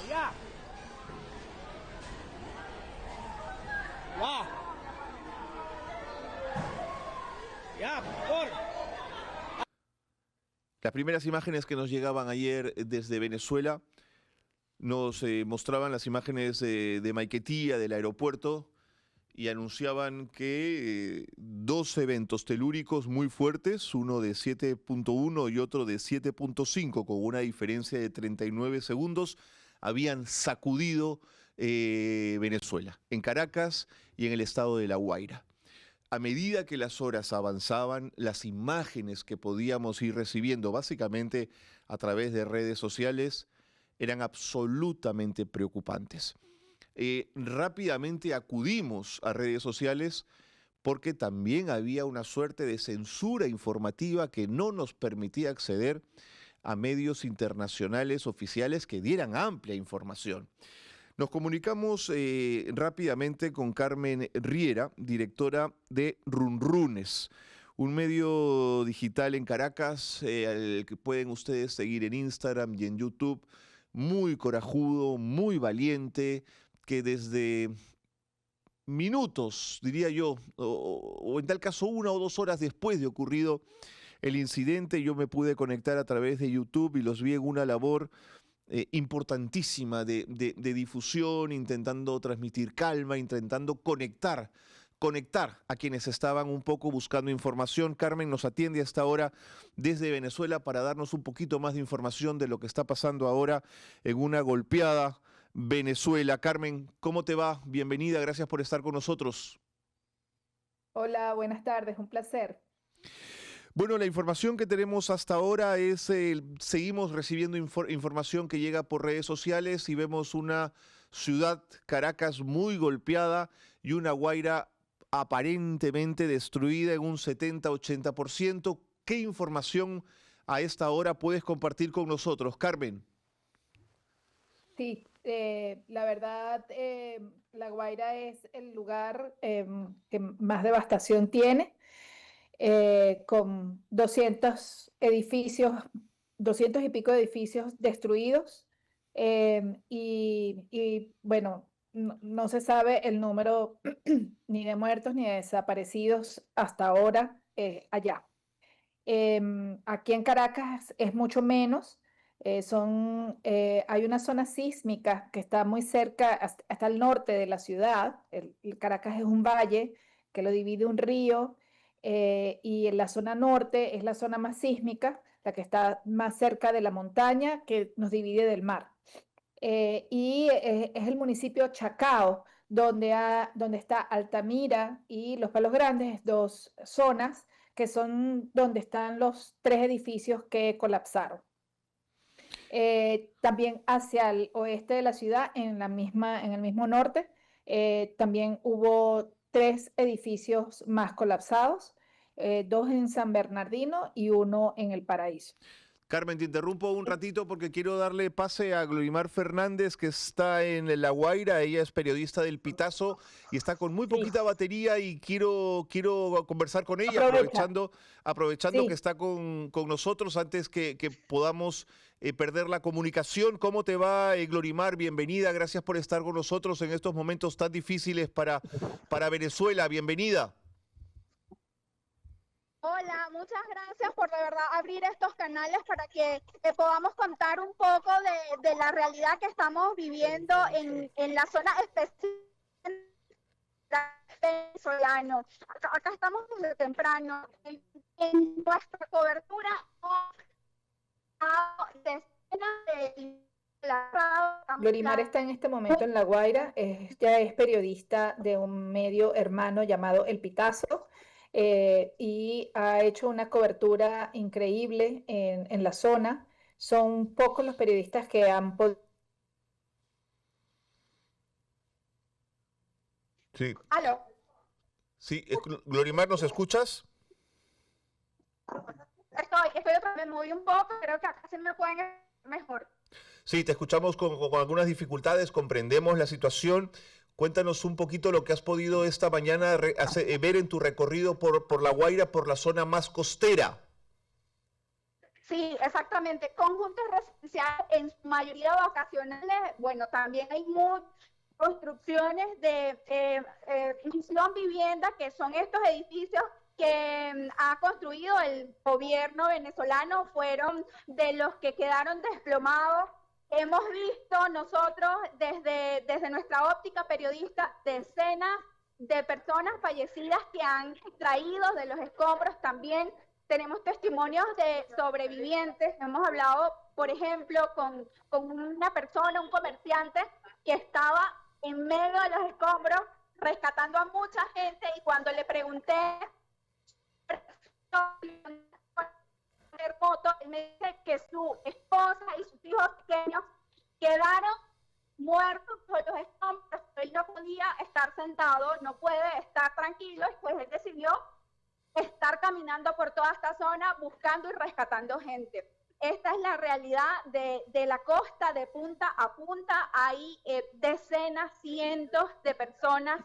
ya. Ya. Ya, por favor. Las primeras imágenes que nos llegaban ayer desde Venezuela nos mostraban las imágenes de Maiquetía, del aeropuerto, y anunciaban que dos eventos telúricos muy fuertes, uno de 7.1 y otro de 7.5, con una diferencia de 39 segundos, habían sacudido Venezuela, en Caracas y en el estado de La Guaira. A medida que las horas avanzaban, las imágenes que podíamos ir recibiendo, básicamente a través de redes sociales, eran absolutamente preocupantes. Rápidamente acudimos a redes sociales porque también había una suerte de censura informativa que no nos permitía acceder a medios internacionales oficiales que dieran amplia información. Nos comunicamos rápidamente con Carmen Riera, directora de Runrunes, un medio digital en Caracas, al que pueden ustedes seguir en Instagram y en YouTube, muy corajudo, muy valiente, que desde minutos, diría yo, o en tal caso 1 o 2 horas después de ocurrido el incidente, yo me pude conectar a través de YouTube y los vi en una labor importantísima de difusión, intentando transmitir calma, intentando conectar a quienes estaban un poco buscando información. Carmen nos atiende hasta ahora desde Venezuela para darnos un poquito más de información de lo que está pasando ahora en una golpeada Venezuela. Carmen, ¿cómo te va? Bienvenida, gracias por estar con nosotros. Hola, buenas tardes, un placer. Bueno, la información que tenemos hasta ahora es, seguimos recibiendo información que llega por redes sociales y vemos una ciudad, Caracas, muy golpeada y una Guaira aparentemente destruida en un 70-80%. ¿Qué información a esta hora puedes compartir con nosotros, Carmen? Sí, la verdad, La Guaira es el lugar que más devastación tiene, con 200 edificios, 200 y pico de edificios destruidos, bueno, no se sabe el número ni de muertos ni de desaparecidos hasta ahora allá. Aquí en Caracas es mucho menos. Hay una zona sísmica que está muy cerca, hasta el norte de la ciudad. El Caracas es un valle que lo divide un río, y en la zona norte es la zona más sísmica, la que está más cerca de la montaña que nos divide del mar. Es el municipio Chacao, donde está Altamira y Los Palos Grandes, dos zonas que son donde están los 3 edificios que colapsaron. También hacia el oeste de la ciudad, en el mismo norte, también hubo 3 edificios más colapsados, 2 en San Bernardino y 1 en El Paraíso. Carmen, te interrumpo un ratito porque quiero darle pase a Glorimar Fernández, que está en La Guaira. Ella es periodista del Pitazo y está con muy Sí, poquita batería y quiero conversar con ella, aprovecha. aprovechando que Sí. está con nosotros antes que podamos perder la comunicación. ¿Cómo te va, Glorimar? Bienvenida, gracias por estar con nosotros en estos momentos tan difíciles para Venezuela. Bienvenida. Hola, muchas gracias por de verdad abrir estos canales para que podamos contar un poco de la realidad que estamos viviendo en la zona específica venezolano. Acá estamos desde temprano. En nuestra cobertura Glorimar está en este momento en La Guaira, ella es periodista de un medio hermano llamado El Pitazo, y ha hecho una cobertura increíble en la zona. Son pocos los periodistas que han podido. Sí, Aló, sí, Glorimar, ¿nos escuchas? estoy otra vez, me moví un poco, creo que acá se me pueden escuchar mejor. Sí, te escuchamos con algunas dificultades, comprendemos la situación. Cuéntanos un poquito lo que has podido esta mañana ver en tu recorrido por La Guaira, por la zona más costera. Sí, exactamente. Conjuntos residenciales en su mayoría vacacionales, bueno, también hay muchas construcciones de misión vivienda, que son estos edificios que ha construido el gobierno venezolano, fueron de los que quedaron desplomados. Hemos visto nosotros desde nuestra óptica periodista decenas de personas fallecidas que han extraído de los escombros. También tenemos testimonios de sobrevivientes. Hemos hablado, por ejemplo, con una persona, un comerciante, que estaba en medio de los escombros rescatando a mucha gente, y cuando le pregunté moto, él me dice que su esposa y sus hijos pequeños quedaron muertos por los escombros. Él no podía estar sentado, no puede estar tranquilo, y pues él decidió estar caminando por toda esta zona buscando y rescatando gente. Esta es la realidad de la costa, de punta a punta. Hay decenas, cientos de personas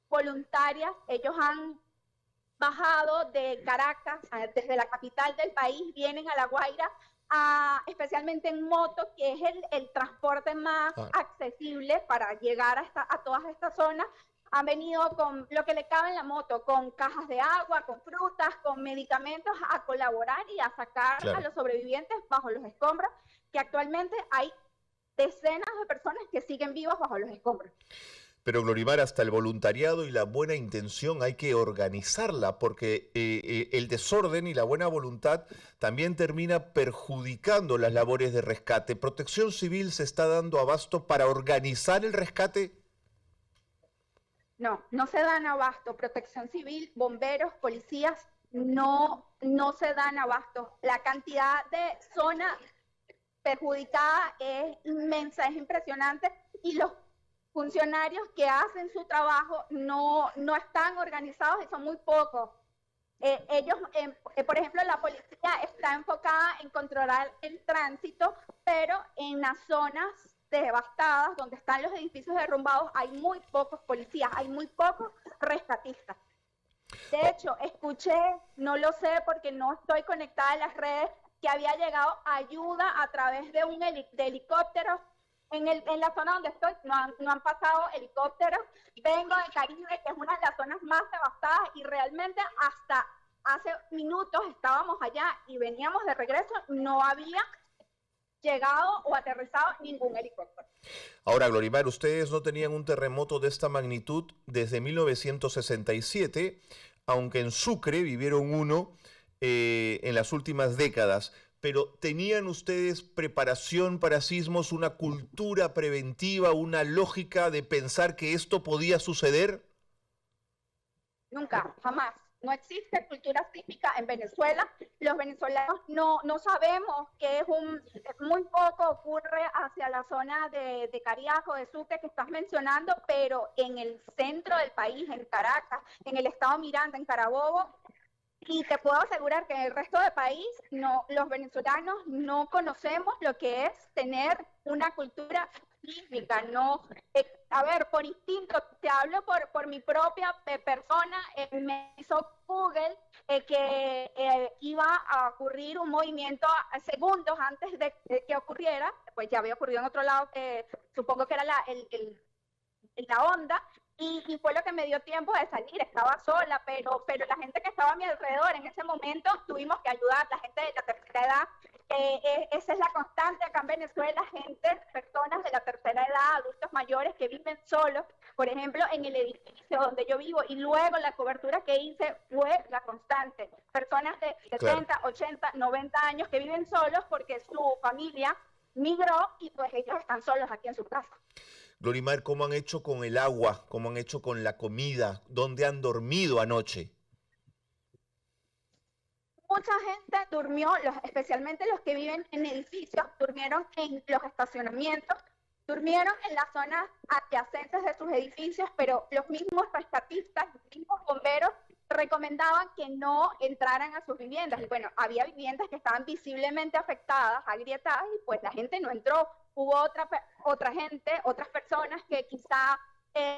voluntarias. Ellos han bajado de Caracas, desde la capital del país, vienen a La Guaira, especialmente en moto, que es el transporte más accesible para llegar a todas estas zonas. Han venido con lo que le cabe en la moto, con cajas de agua, con frutas, con medicamentos, a colaborar y a sacar a los sobrevivientes bajo los escombros, que actualmente hay decenas de personas que siguen vivas bajo los escombros. Pero Glorimar, hasta el voluntariado y la buena intención hay que organizarla, porque el desorden y la buena voluntad también termina perjudicando las labores de rescate. ¿Protección Civil se está dando abasto para organizar el rescate? No, no se dan abasto. Protección Civil, bomberos, policías, no se dan abasto. La cantidad de zona perjudicada es inmensa, es impresionante, y los funcionarios que hacen su trabajo no están organizados y son muy pocos. Ellos, por ejemplo, la policía está enfocada en controlar el tránsito, pero en las zonas devastadas, donde están los edificios derrumbados, hay muy pocos policías, hay muy pocos rescatistas. De hecho, escuché, no lo sé porque no estoy conectada a las redes, que había llegado ayuda a través de de helicópteros. En la zona donde estoy no han pasado helicópteros. Vengo de Caribe, que es una de las zonas más devastadas, y realmente hasta hace minutos estábamos allá y veníamos de regreso, no había llegado o aterrizado ningún helicóptero. Ahora, Glorimar, ustedes no tenían un terremoto de esta magnitud desde 1967, aunque en Sucre vivieron uno en las últimas décadas. Pero ¿tenían ustedes preparación para sismos, una cultura preventiva, una lógica de pensar que esto podía suceder? Nunca, jamás. No existe cultura sísmica en Venezuela. Los venezolanos no sabemos que muy poco ocurre hacia la zona de Cariaco, de Sucre, que estás mencionando, pero en el centro del país, en Caracas, en el estado Miranda, en Carabobo, y te puedo asegurar que en el resto del país los venezolanos no conocemos lo que es tener una cultura sísmica. A ver, por instinto, te hablo por mi propia persona. Me hizo Google que iba a ocurrir un movimiento a segundos antes de que ocurriera. Pues ya había ocurrido en otro lado, supongo que era la onda. Y fue lo que me dio tiempo de salir. Estaba sola, pero la gente que estaba a mi alrededor en ese momento tuvimos que ayudar. La gente de la tercera edad, esa es la constante acá en Venezuela, personas de la tercera edad, adultos mayores que viven solos, por ejemplo, en el edificio donde yo vivo, y luego la cobertura que hice fue la constante. Personas de 70, 80, 90 años que viven solos porque su familia migró y pues ellos están solos aquí en su casa. Glorimar, ¿cómo han hecho con el agua? ¿Cómo han hecho con la comida? ¿Dónde han dormido anoche? Mucha gente durmió, especialmente los que viven en edificios, durmieron en los estacionamientos, durmieron en las zonas adyacentes de sus edificios, pero los mismos rescatistas, los mismos bomberos recomendaban que no entraran a sus viviendas. Y bueno, había viviendas que estaban visiblemente afectadas, agrietadas, y pues la gente no entró. Hubo otra gente, otras personas que quizá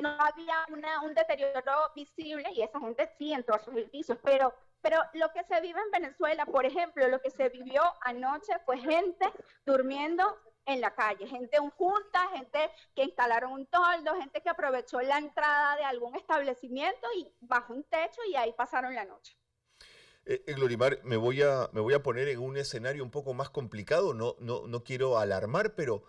no había un deterioro visible, y esa gente sí entró a sus edificios, pero Pero lo que se vive en Venezuela, por ejemplo, lo que se vivió anoche fue gente durmiendo en la calle, gente junta, gente que instalaron un toldo, gente que aprovechó la entrada de algún establecimiento y bajo un techo y ahí pasaron la noche. Glorimar, me voy a poner en un escenario un poco más complicado, no quiero alarmar, pero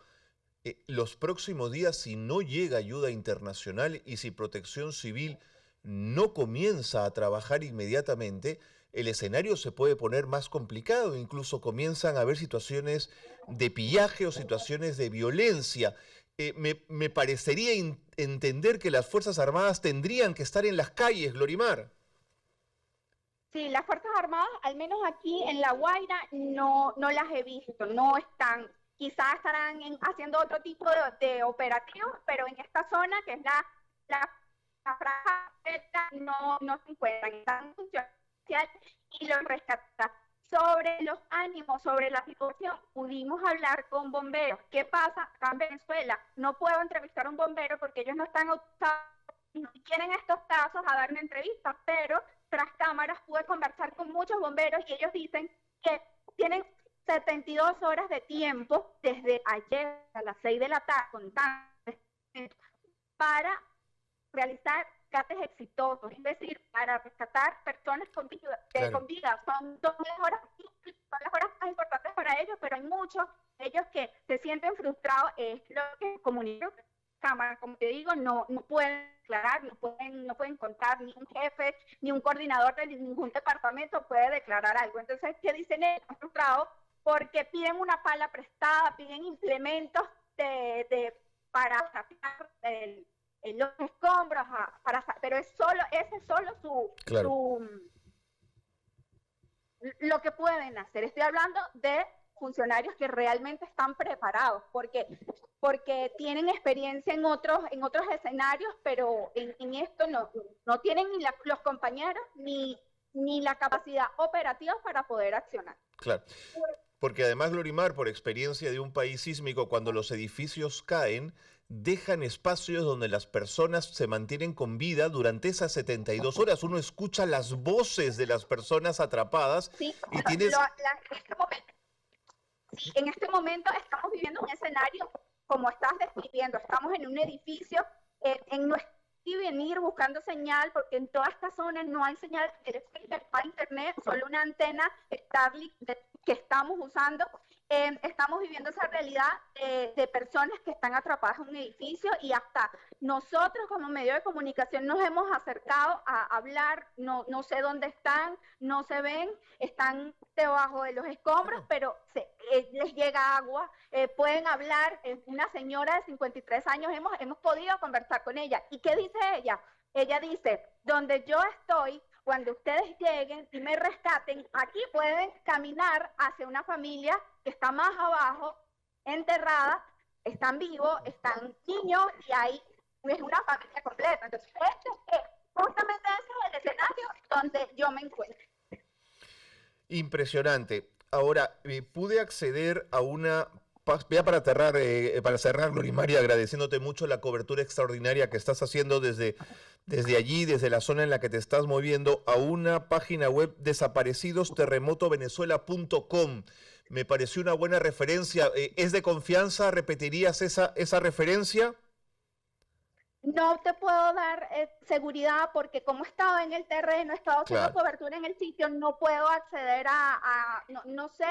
los próximos días, si no llega ayuda internacional y si Protección Civil no comienza a trabajar inmediatamente, el escenario se puede poner más complicado, incluso comienzan a haber situaciones de pillaje o situaciones de violencia. Me parecería entender que las Fuerzas Armadas tendrían que estar en las calles, Glorimar. Sí, las Fuerzas Armadas, al menos aquí en La Guaira, no las he visto, no están, quizás estarán haciendo otro tipo de operativos, pero en esta zona, que es la franja no se encuentran, están en función social y los rescatan. Sobre los ánimos, sobre la situación, pudimos hablar con bomberos. ¿Qué pasa acá en Venezuela? No puedo entrevistar a un bombero porque ellos no están autorizados, no quieren estos casos a dar una entrevista, pero tras cámaras pude conversar con muchos bomberos y ellos dicen que tienen 72 horas de tiempo desde ayer a las 6 de la tarde contando para realizar rescates exitosos, es decir, para rescatar personas con vida. Claro. Son las horas más importantes para ellos, pero hay muchos de ellos que se sienten frustrados, es lo que comunican cámara, como te digo, no pueden declarar, no pueden contar, ni un jefe, ni un coordinador de ningún departamento puede declarar algo. Entonces, ¿qué dicen ellos? Están frustrados porque piden una pala prestada, piden implementos para sacar los escombros, pero ese es solo lo que pueden hacer. Estoy hablando de funcionarios que realmente están preparados, porque tienen experiencia en otros escenarios, pero en esto no tienen ni los compañeros ni la capacidad operativa para poder accionar. Claro, porque además, Glorimar, por experiencia de un país sísmico, cuando los edificios caen, dejan espacios donde las personas se mantienen con vida durante esas 72 horas. Uno escucha las voces de las personas atrapadas. Sí, y tienes... en este momento estamos viviendo un escenario como estás describiendo. Estamos en un edificio, en nuestro venir buscando señal, porque en toda esta zona no hay señal para internet, solo una antena Starlink que estamos usando. Estamos viviendo esa realidad de personas que están atrapadas en un edificio y hasta nosotros como medio de comunicación nos hemos acercado a hablar, no sé dónde están, no se ven, están debajo de los escombros, pero les llega agua, pueden hablar. Una señora de 53 años, hemos podido conversar con ella. ¿Y qué dice ella? Ella dice, donde yo estoy, cuando ustedes lleguen y me rescaten, aquí pueden caminar hacia una familia que está más abajo, enterrada, están vivos, están niños y ahí es una familia completa. Entonces, justamente ese es el escenario donde yo me encuentro. Impresionante. Ahora, pude acceder a una... Ya para cerrar, Glorimar, agradeciéndote mucho la cobertura extraordinaria que estás haciendo desde allí, desde la zona en la que te estás moviendo, a una página web, desaparecidosterremotovenezuela.com. Me pareció una buena referencia. ¿Es de confianza? ¿Repetirías esa referencia? No te puedo dar seguridad porque como he estado en el terreno, he estado haciendo cobertura en el sitio, no puedo acceder no sé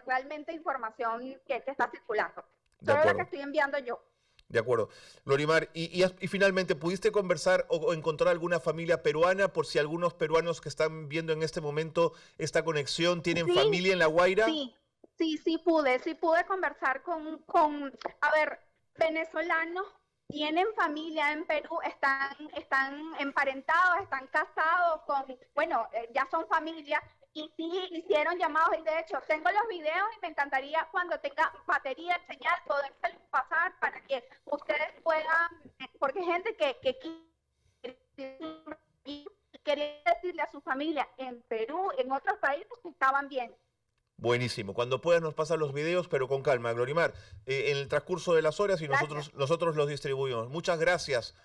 realmente información que está circulando. Solo la que estoy enviando yo. De acuerdo. Glorimar, y finalmente, ¿pudiste conversar o encontrar alguna familia peruana por si algunos peruanos que están viendo en este momento esta conexión tienen familia en La Guaira? Sí pude conversar con venezolanos. Tienen familia en Perú, están emparentados, están casados ya son familia y sí hicieron llamados. Y de hecho tengo los videos y me encantaría cuando tenga batería, señal, poder pasar para que ustedes puedan, porque hay gente que quería decirle a su familia en Perú, en otros países que estaban bien. Buenísimo. Cuando puedas nos pasan los videos, pero con calma, Glorimar. En el transcurso de las horas y nosotros los distribuimos. Muchas gracias.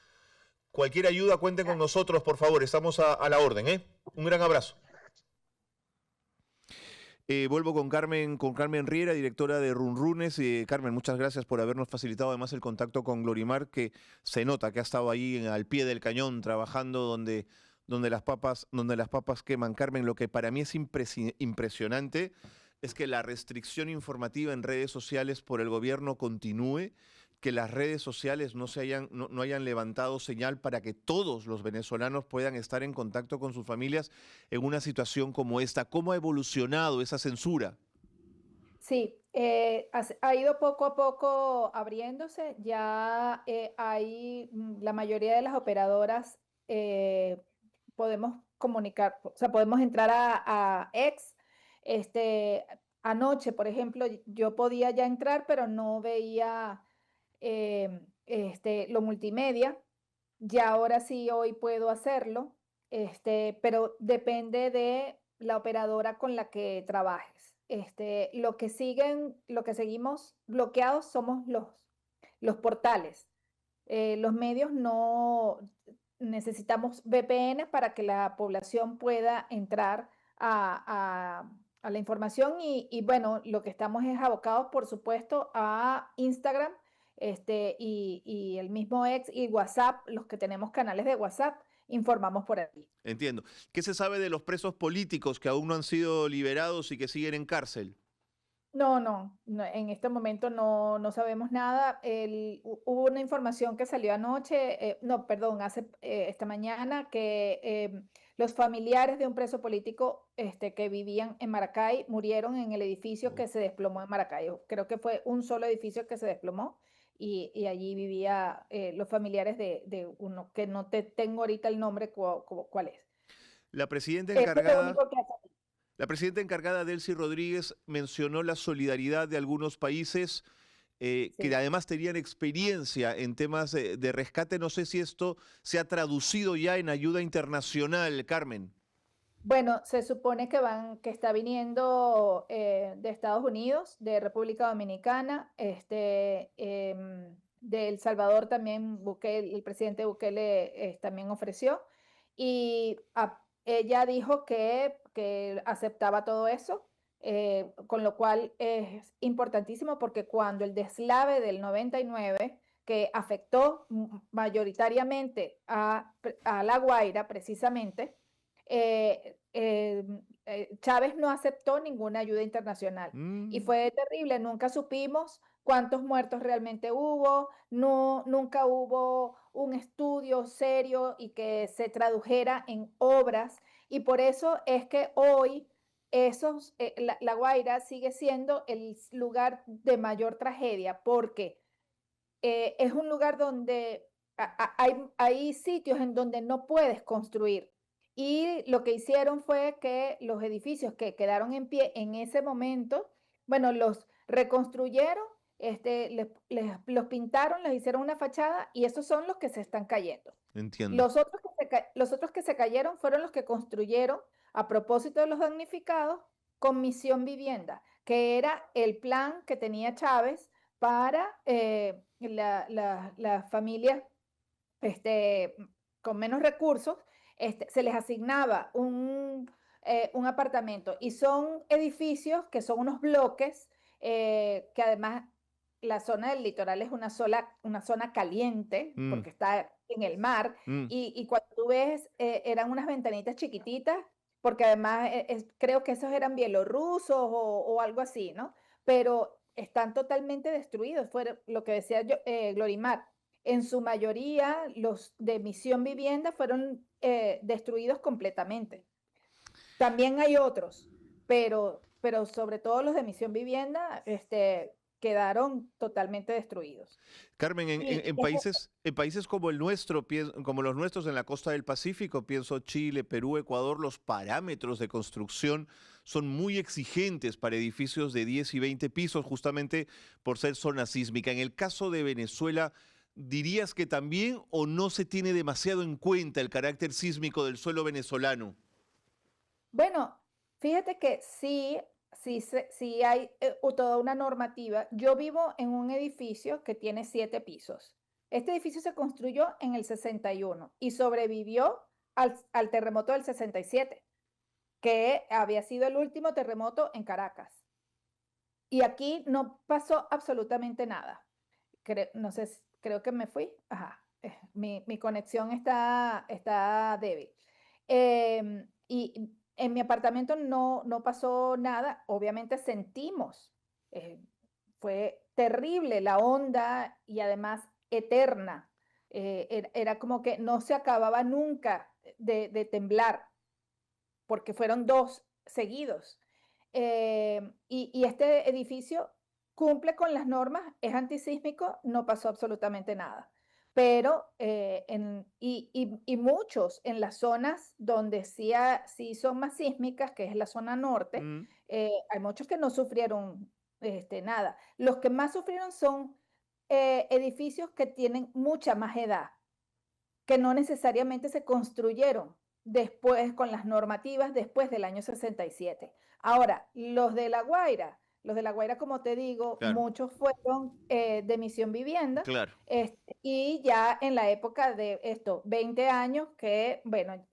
Cualquier ayuda, cuenten con nosotros, por favor. Estamos a la orden, ¿eh? Un gran abrazo. Vuelvo con Carmen Riera, directora de Runrunes. Carmen, muchas gracias por habernos facilitado además el contacto con Glorimar, que se nota que ha estado ahí al pie del cañón trabajando donde las papas queman. Carmen, lo que para mí es impresionante es que la restricción informativa en redes sociales por el gobierno continúe, que las redes sociales no hayan levantado señal para que todos los venezolanos puedan estar en contacto con sus familias en una situación como esta. ¿Cómo ha evolucionado esa censura? Sí, ha ido poco a poco abriéndose. Ya la mayoría de las operadoras podemos comunicar, o sea, podemos entrar a X. Este, Anoche, por ejemplo, yo podía ya entrar, pero no veía lo multimedia. Ya ahora sí, hoy puedo hacerlo, pero depende de la operadora con la que trabajes. Lo que seguimos bloqueados somos los portales. Los medios no necesitamos VPN para que la población pueda entrar a la información y bueno, lo que estamos es abocados, por supuesto, a Instagram, y el mismo X y WhatsApp, los que tenemos canales de WhatsApp, informamos por aquí. Entiendo. ¿Qué se sabe de los presos políticos que aún no han sido liberados y que siguen en cárcel? No, en este momento no sabemos nada. Hubo una información que salió anoche, no, perdón, esta mañana, que los familiares de un preso político que vivían en Maracay murieron en el edificio que se desplomó en Maracay. Creo que fue un solo edificio que se desplomó y allí vivía los familiares de uno, que no tengo ahorita el nombre cuál es. La presidenta Eso es lo encargada... único que ha salido. La presidenta encargada, Delcy Rodríguez, mencionó la solidaridad de algunos países que Sí. además tenían experiencia en temas de rescate. No sé si esto se ha traducido ya en ayuda internacional, Carmen. Bueno, se supone que está viniendo de Estados Unidos, de República Dominicana, de El Salvador también. El presidente Bukele también ofreció, y ella dijo que aceptaba todo eso, con lo cual es importantísimo porque cuando el deslave del 99, que afectó mayoritariamente a La Guaira precisamente, Chávez no aceptó ninguna ayuda internacional y fue terrible. Nunca supimos cuántos muertos realmente hubo, nunca hubo un estudio serio y que se tradujera en obras, y por eso es que hoy La Guaira sigue siendo el lugar de mayor tragedia, porque es un lugar donde hay sitios en donde no puedes construir. Y lo que hicieron fue que los edificios que quedaron en pie en ese momento, bueno, los reconstruyeron, los pintaron, les hicieron una fachada, y esos son los que se están cayendo. Entiendo. Los otros que se cayeron fueron los que construyeron a propósito de los damnificados con Misión Vivienda, que era el plan que tenía Chávez para las familias con menos recursos. Se les asignaba un apartamento, y son edificios que son unos bloques, que además la zona del litoral es una zona caliente porque está en el mar, y cuando tú ves, eran unas ventanitas chiquititas, porque además creo que esos eran bielorrusos o algo así, ¿no? Pero están totalmente destruidos. Fue lo que decía yo, Glorimar. En su mayoría, los de Misión Vivienda fueron destruidos completamente. También hay otros, pero sobre todo los de Misión Vivienda quedaron totalmente destruidos. Carmen, en países como el nuestro, como los nuestros en la costa del Pacífico, pienso Chile, Perú, Ecuador, los parámetros de construcción son muy exigentes para edificios de 10 y 20 pisos, justamente por ser zona sísmica. En el caso de Venezuela, ¿dirías que también o no se tiene demasiado en cuenta el carácter sísmico del suelo venezolano? Bueno, fíjate que sí hay toda una normativa. Yo vivo en un edificio que tiene 7 pisos. Este edificio se construyó en el 61 y sobrevivió al terremoto del 67. que había sido el último terremoto en Caracas. Y aquí no pasó absolutamente nada. No sé, creo que me fui. Ajá, mi conexión está débil. Y en mi apartamento no pasó nada. Obviamente sentimos, eh, fue terrible la onda y además eterna. Era como que no se acababa nunca de temblar, porque fueron dos seguidos. Y este edificio cumple con las normas, es antisísmico, no pasó absolutamente nada. Pero, y muchos en las zonas donde sí son más sísmicas, que es la zona norte, Mm. hay muchos que no sufrieron nada. Los que más sufrieron son edificios que tienen mucha más edad, que no necesariamente se construyeron después con las normativas después del año 67. Ahora, los de La Guaira, como te digo, Claro, muchos fueron de Misión Vivienda, claro. y ya en la época de esto, 20 años, que bueno,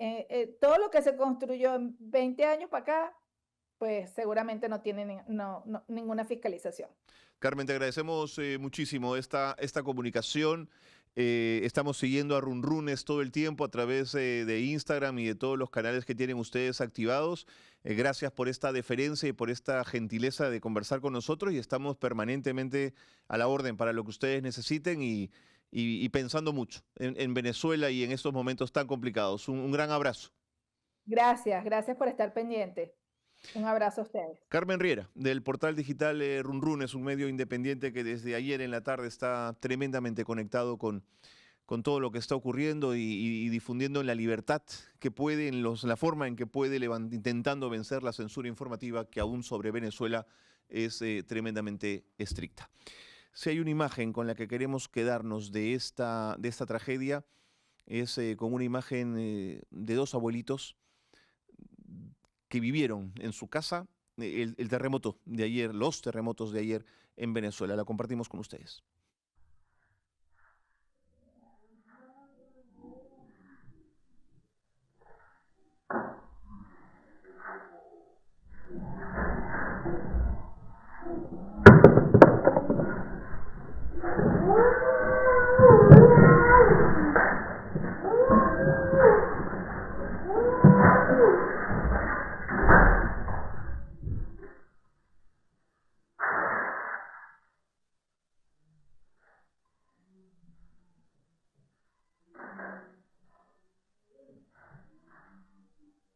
todo lo que se construyó en 20 años para acá, pues seguramente no tiene ninguna fiscalización. Carmen, te agradecemos muchísimo esta comunicación. Estamos siguiendo a Runrunes todo el tiempo a través de Instagram y de todos los canales que tienen ustedes activados. Gracias por esta deferencia y por esta gentileza de conversar con nosotros y estamos permanentemente a la orden para lo que ustedes necesiten y pensando mucho en Venezuela y en estos momentos tan complicados. Un gran abrazo. Gracias por estar pendiente. Un abrazo a ustedes. Carmen Riera, del portal digital Runrun, es un medio independiente que desde ayer en la tarde está tremendamente conectado con todo lo que está ocurriendo y difundiendo la libertad que puede, la forma en que puede, intentando vencer la censura informativa que aún sobre Venezuela es tremendamente estricta. Si hay una imagen con la que queremos quedarnos de esta tragedia, es con una imagen de dos abuelitos que vivieron en su casa el terremoto de ayer, los terremotos de ayer en Venezuela. La compartimos con ustedes.